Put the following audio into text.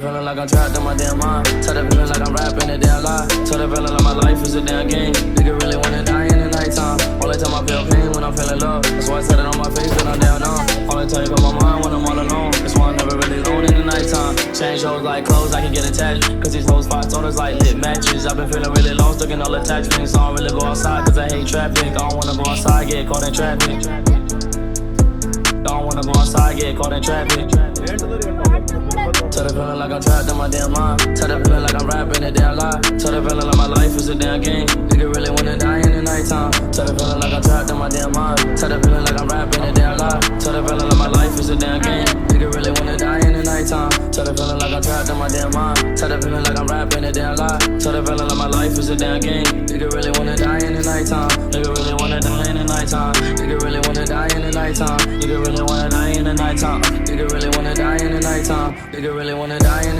Feeling like I'm trapped in my damn mind. Tell the feeling like I'm rapping a damn lie. Tell the feeling like my life is a damn game. Nigga really wanna die in the nighttime. Only time I feel pain when I'm feeling love. That's why I said it on my face when I'm down on. Only time you on my mind when I'm all alone. That's why I'm never really alone in the nighttime. Change hoes like clothes, I can get attached. Cause these hoes fight orders like lit matches. I've been feeling really low, stuck in all attachments. I don't really go outside cause I hate traffic. I don't wanna go outside, get caught in traffic. Don't wanna go outside, get caught in traffic. Tell the feeling like I'm trapped in my damn mind. Tell the feeling like I'm rapping a damn lie. Tell the feeling like my life is a damn game. Nigga really wanna die in the nighttime. Tell the feeling like I'm trapped in my damn mind. Tell the feeling like I'm rapping a damn lie. Tell the feeling like my life is a damn game. Nigga really wanna die in the nighttime. Tell the feeling like I'm trapped in my damn mind. Tell the feeling like I'm rapping a damn lie. Tell the feeling like my life is a damn game. Nigga really wanna die in the nighttime. Nigga really wanna die in the nighttime. Nigga really wanna die in the nighttime. Nigga really wanna die in the nighttime. Nigga really wanna die in the nighttime. Nigga really wanna die in the